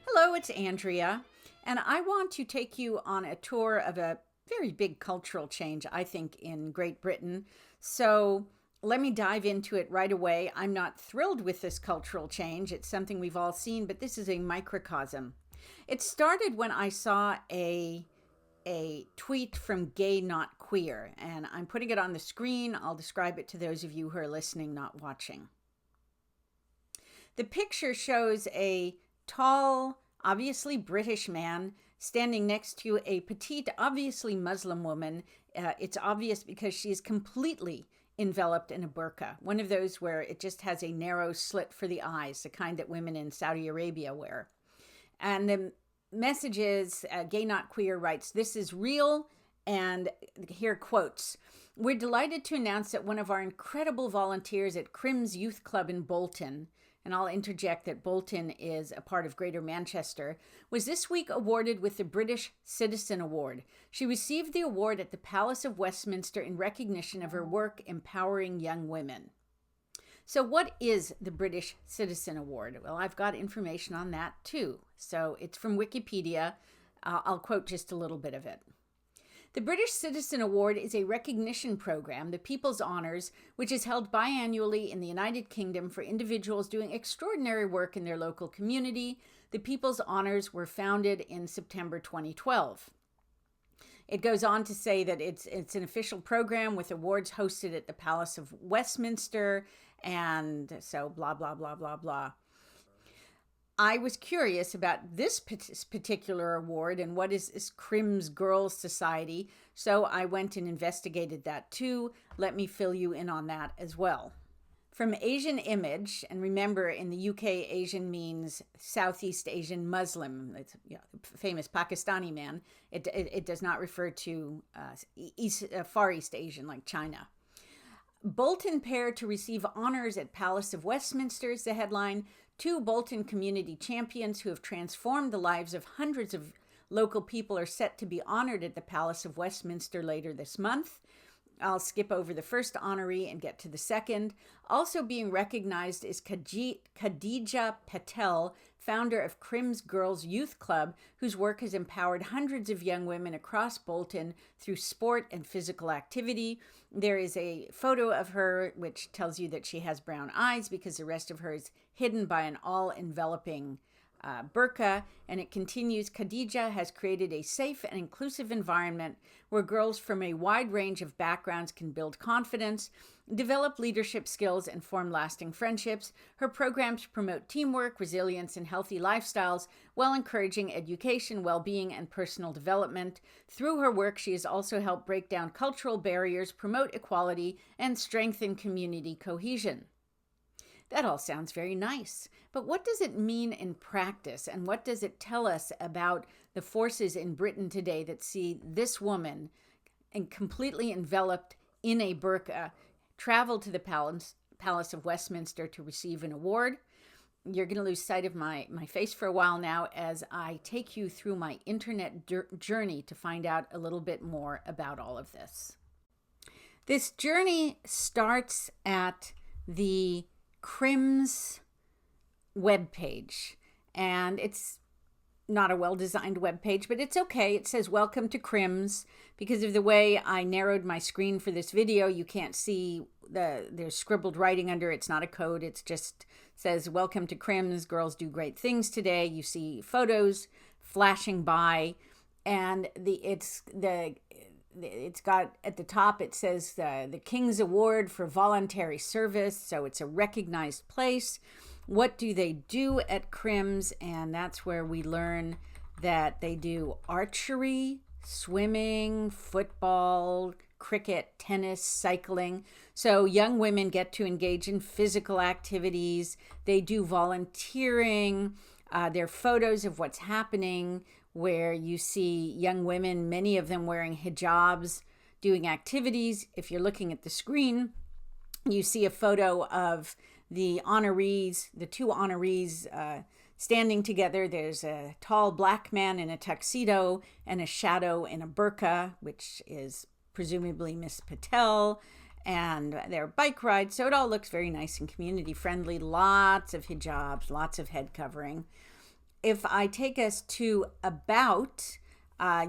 Hello, it's Andrea, and I want to take you on a tour of a very big cultural change, I think, in Great Britain. So let me dive into it right away. I'm not thrilled with this cultural change. It's something we've all seen, but this is a microcosm. It started when I saw a tweet from Gay Not Queer, and I'm putting it on the screen. I'll describe it to those of you who are listening, not watching. The picture shows a tall, obviously British man standing next to a petite, obviously Muslim woman. It's obvious because she is completely enveloped in a burqa, one of those where it just has a narrow slit for the eyes, the kind that women in Saudi Arabia wear. And the message is, Gay Not Queer writes, "This is real," and here quotes, "We're delighted to announce that one of our incredible volunteers at Krimmz Youth Club in Bolton," and I'll interject that Bolton is a part of Greater Manchester, "was this week awarded with the British Citizen Award. She received the award at the Palace of Westminster in recognition of her work empowering young women." So what is the British Citizen Award? Well, I've got information on that too. So it's from Wikipedia. I'll quote just a little bit of it. The British Citizen Award is a recognition program, the People's Honours, which is held biannually in the United Kingdom for individuals doing extraordinary work in their local community. The People's Honours were founded in September 2012. It goes on to say that it's an official program with awards hosted at the Palace of Westminster, and so blah, blah, blah, blah, blah. I was curious about this particular award and what is this Krimmz Girls Society, so I went and investigated that too. Let me fill you in on that as well. From Asian Image, and remember in the UK, Asian means Southeast Asian Muslim. It's famous Pakistani man. It does not refer to Far East Asian like China. Bolton pair to receive honors at Palace of Westminster is the headline. Two Bolton community champions who have transformed the lives of hundreds of local people are set to be honored at the Palace of Westminster later this month. I'll skip over the first honoree and get to the second. Also being recognized is Khadija Patel, founder of Krimmz Girls Youth Club, whose work has empowered hundreds of young women across Bolton through sport and physical activity. There is a photo of her which tells you that she has brown eyes because the rest of her is hidden by an all-enveloping burqa, and it continues, Khadija has created a safe and inclusive environment where girls from a wide range of backgrounds can build confidence, develop leadership skills, and form lasting friendships. Her programs promote teamwork, resilience, and healthy lifestyles while encouraging education, well-being, and personal development. Through her work, she has also helped break down cultural barriers, promote equality, and strengthen community cohesion. That all sounds very nice, but what does it mean in practice, and what does it tell us about the forces in Britain today that see this woman completely enveloped in a burqa travel to the Palace of Westminster to receive an award? You're going to lose sight of my face for a while now as I take you through my internet journey to find out a little bit more about all of this. This journey starts at the Krimmz webpage, and it's not a well-designed webpage, but it's okay. It says welcome to Krimmz. Because of the way I narrowed my screen for this video, you can't see there's scribbled writing under. It's not a code. It's just says welcome to Krimmz. Girls do great things today. You see photos flashing by, and it's got at the top, it says the King's Award for Voluntary Service. So it's a recognized place. What do they do at Krimmz? And that's where we learn that they do archery, swimming, football, cricket, tennis, cycling. So young women get to engage in physical activities. They do volunteering. There are photos of what's happening where you see young women, many of them wearing hijabs, doing activities. If you're looking at the screen, you see a photo of the honorees, the two honorees standing together. There's a tall black man in a tuxedo and a shadow in a burqa, which is presumably Miss Patel. and their bike rides. So it all looks very nice and community friendly. Lots of hijabs, lots of head covering. If I take us to about,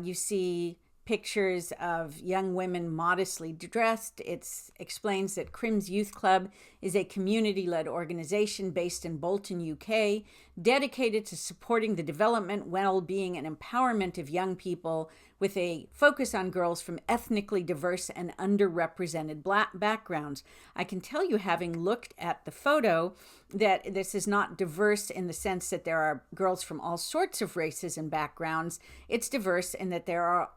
you see pictures of young women modestly dressed. It explains that Krimmz Youth Club is a community-led organization based in Bolton, UK, dedicated to supporting the development, well-being, and empowerment of young people with a focus on girls from ethnically diverse and underrepresented backgrounds. I can tell you, having looked at the photo, that this is not diverse in the sense that there are girls from all sorts of races and backgrounds. It's diverse in that they are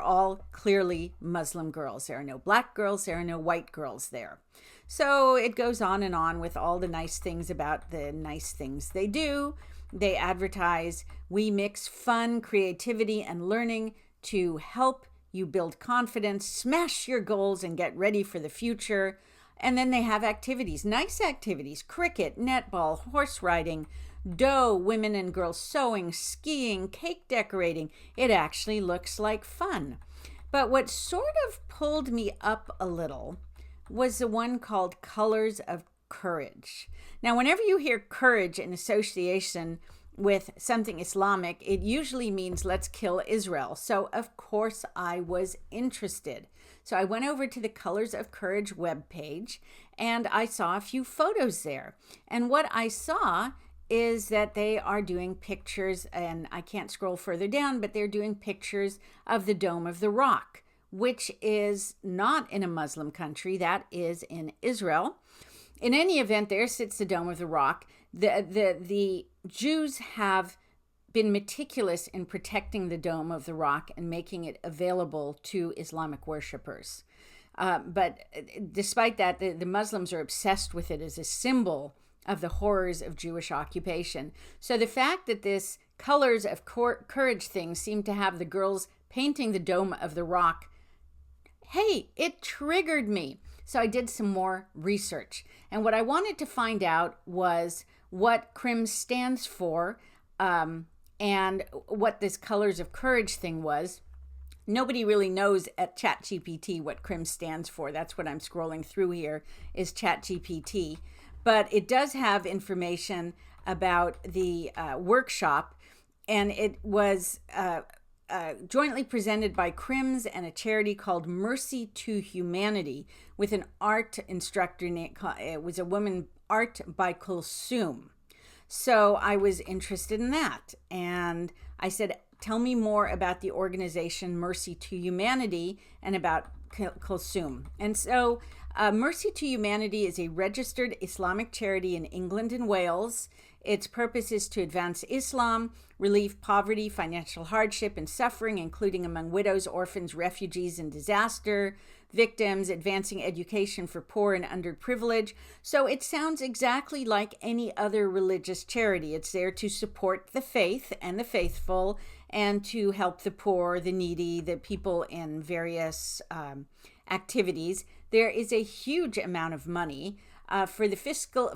all clearly Muslim girls. There are no black girls, there are no white girls there. So it goes on with all the nice things about the nice things they do. They advertise, we mix fun, creativity, and learning to help you build confidence, smash your goals, and get ready for the future. And then they have activities, nice activities, cricket, netball, horse riding, dough, women and girls sewing, skiing, cake decorating. It actually looks like fun. But what sort of pulled me up a little was the one called Colors of Courage. Now, whenever you hear courage in association with something Islamic, it usually means let's kill Israel. So, of course, I was interested. So I went over to the Colors of Courage webpage and I saw a few photos there. And what I saw is that they are doing pictures, and I can't scroll further down, but they're doing pictures of the Dome of the Rock, which is not in a Muslim country, that is in Israel. In any event, there sits the Dome of the Rock. The Jews have been meticulous in protecting the Dome of the Rock and making it available to Islamic worshipers. But despite that, the Muslims are obsessed with it as a symbol of the horrors of Jewish occupation. So the fact that this Colors of Courage thing seemed to have the girls painting the Dome of the Rock, hey, it triggered me. So I did some more research. And what I wanted to find out was what Krimmz stands for, and what this Colors of Courage thing was. Nobody really knows at ChatGPT what Krimmz stands for. That's what I'm scrolling through here, is ChatGPT. But it does have information about the workshop, and it was jointly presented by Krimmz and a charity called Mercy to Humanity, with an art instructor named, it was a woman, Art by Kulsum. So I was interested in that, and I said, tell me more about the organization Mercy to Humanity and about Kulsum. And so Mercy to Humanity is a registered Islamic charity in England and Wales. Its purpose is to advance Islam, relieve poverty, financial hardship, and suffering, including among widows, orphans, refugees, and disaster victims, advancing education for poor and underprivileged. So it sounds exactly like any other religious charity. It's there to support the faith and the faithful, and to help the poor, the needy, the people in various activities. There is a huge amount of money. For the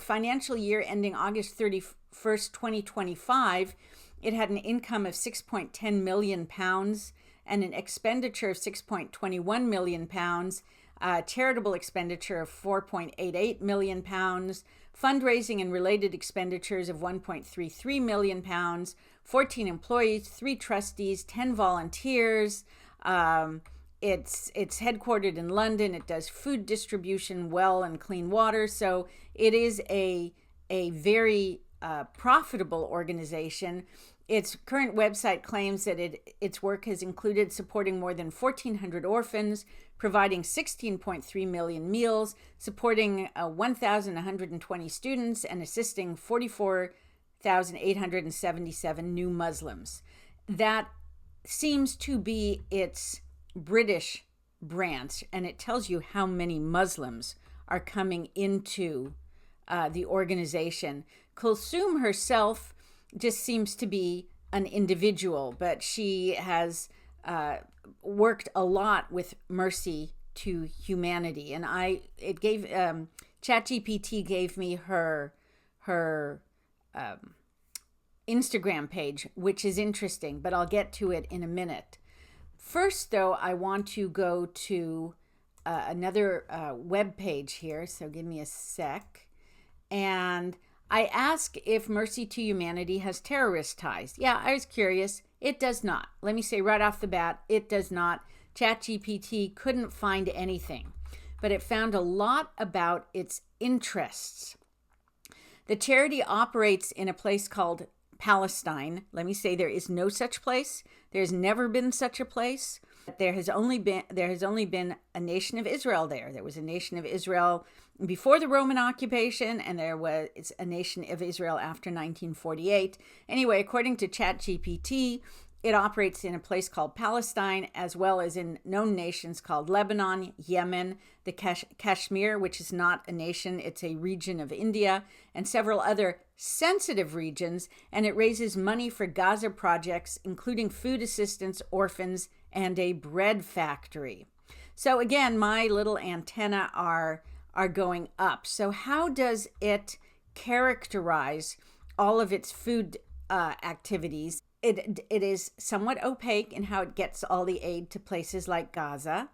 financial year ending August 31st, 2025, it had an income of £6.10 million and an expenditure of £6.21 million, charitable expenditure of £4.88 million, fundraising and related expenditures of £1.33 million, 14 employees, 3 trustees, 10 volunteers. It's headquartered in London. It does food distribution, well and clean water. So it is a very profitable organization. Its current website claims that its work has included supporting more than 1,400 orphans, providing 16.3 million meals, supporting 1,120 students, and assisting 44,877 new Muslims. That seems to be its British branch, and it tells you how many Muslims are coming into the organization. Kulsum herself just seems to be an individual, but she has worked a lot with Mercy to Humanity, and ChatGPT gave me her Instagram page, which is interesting, but I'll get to it in a minute. First, though, I want to go to another web page here, so give me a sec. And I ask if Mercy to Humanity has terrorist ties. Yeah, I was curious. It does not. Let me say right off the bat, it does not. ChatGPT couldn't find anything, but it found a lot about its interests. The charity operates in a place called Palestine. Let me say there is no such place. There's never been such a place. There has only been a nation of Israel there. There was a nation of Israel before the Roman occupation, and there was a nation of Israel after 1948. Anyway, according to ChatGPT, it operates in a place called Palestine, as well as in known nations called Lebanon, Yemen, the Kashmir, which is not a nation, it's a region of India, and several other sensitive regions, and it raises money for Gaza projects, including food assistance, orphans, and a bread factory. So again, my little antenna are going up. So how does it characterize all of its food activities? It is somewhat opaque in how it gets all the aid to places like Gaza.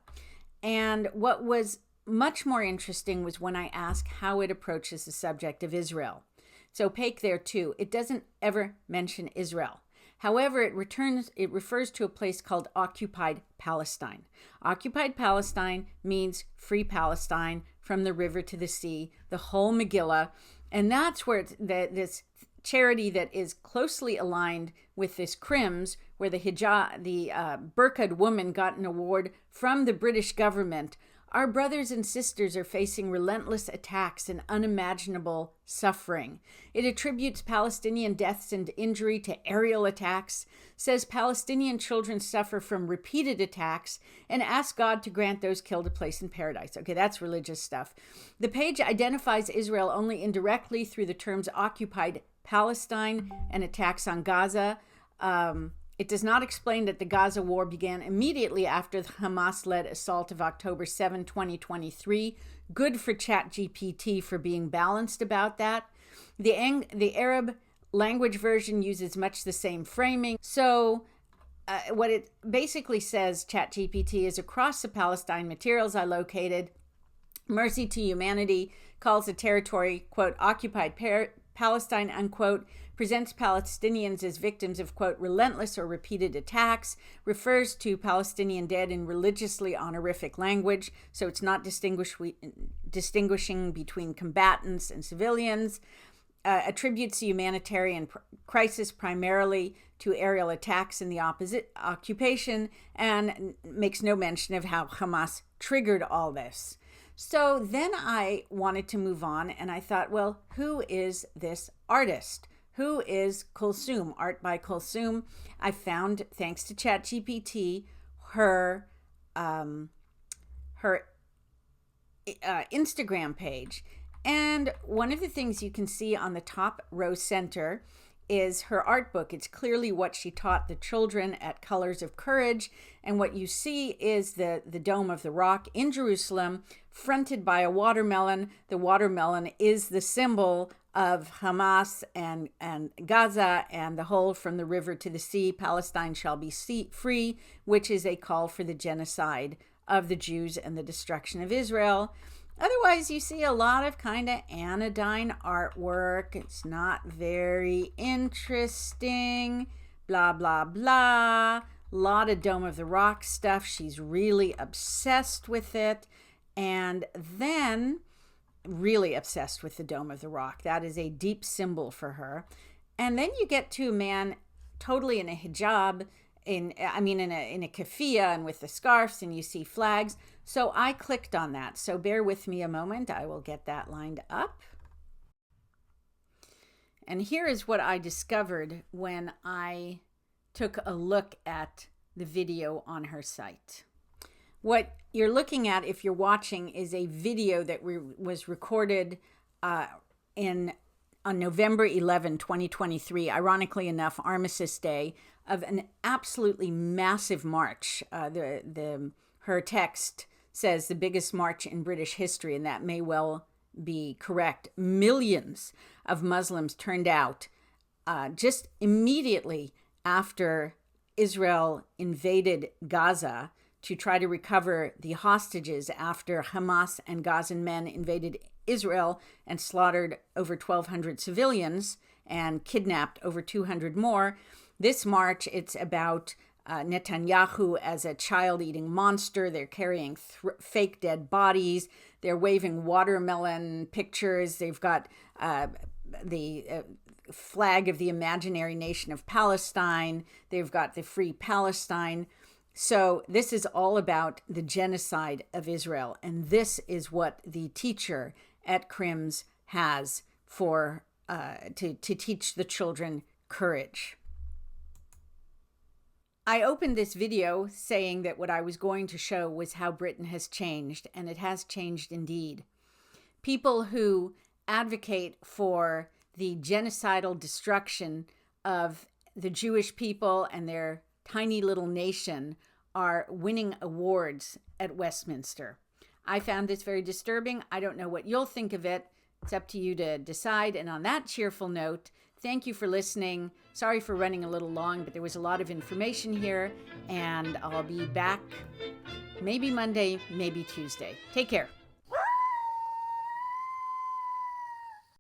And what was much more interesting was when I asked how it approaches the subject of Israel. It's opaque there too. It doesn't ever mention Israel. However, it refers to a place called occupied Palestine. Occupied Palestine means free Palestine from the river to the sea, the whole Megillah. And that's where this charity that is closely aligned with this Krimmz, where the burqa'd woman got an award from the British government. Our brothers and sisters are facing relentless attacks and unimaginable suffering. It attributes Palestinian deaths and injury to aerial attacks, says Palestinian children suffer from repeated attacks, and asks God to grant those killed a place in paradise. Okay, that's religious stuff. The page identifies Israel only indirectly through the terms occupied Palestine and attacks on Gaza. It does not explain that the Gaza war began immediately after the Hamas-led assault of October 7, 2023. Good for ChatGPT for being balanced about that. The Arab language version uses much the same framing. So what it basically says, ChatGPT, is across the Palestine materials I located, Mercy to Humanity calls the territory, quote, occupied Palestine, unquote, presents Palestinians as victims of, quote, relentless or repeated attacks, refers to Palestinian dead in religiously honorific language, so it's not distinguishing between combatants and civilians, attributes the humanitarian crisis primarily to aerial attacks in the opposite occupation, and makes no mention of how Hamas triggered all this. So then I wanted to move on, and I thought, well, who is this artist? Who is Kulsum? Art by Kulsum. I found, thanks to ChatGPT, her Instagram page. And one of the things you can see on the top row center is her art book. It's clearly what she taught the children at Colors of Courage. And what you see is the Dome of the Rock in Jerusalem, fronted by a watermelon. The watermelon is the symbol of Hamas and Gaza, and the whole from the river to the sea, Palestine shall be free, which is a call for the genocide of the Jews and the destruction of Israel. Otherwise, you see a lot of kind of anodyne artwork. It's not very interesting, blah, blah, blah. A lot of Dome of the Rock stuff. She's really obsessed with it. And then really obsessed with the Dome of the Rock. That is a deep symbol for her. And then you get to a man totally in a hijab, in a keffiyeh and with the scarves, and you see flags. So I clicked on that. So bear with me a moment. I will get that lined up. And here is what I discovered when I took a look at the video on her site. What you're looking at, if you're watching, is a video that was recorded on November 11, 2023, ironically enough, Armistice Day, of an absolutely massive march. Her text says the biggest march in British history, and that may well be correct. Millions of Muslims turned out just immediately after Israel invaded Gaza to try to recover the hostages after Hamas and Gazan men invaded Israel and slaughtered over 1,200 civilians and kidnapped over 200 more. This march, it's about Netanyahu as a child-eating monster. They're carrying fake dead bodies. They're waving watermelon pictures. They've got the flag of the imaginary nation of Palestine. They've got the Free Palestine. So this is all about the genocide of Israel. And this is what the teacher at Krimmz has for to teach the children courage. I opened this video saying that what I was going to show was how Britain has changed, and it has changed indeed. People who advocate for the genocidal destruction of the Jewish people and their tiny little nation are winning awards at Westminster. I found this very disturbing. I don't know what you'll think of it. It's up to you to decide. And on that cheerful note, thank you for listening. Sorry for running a little long, but there was a lot of information here, and I'll be back maybe Monday, maybe Tuesday. Take care.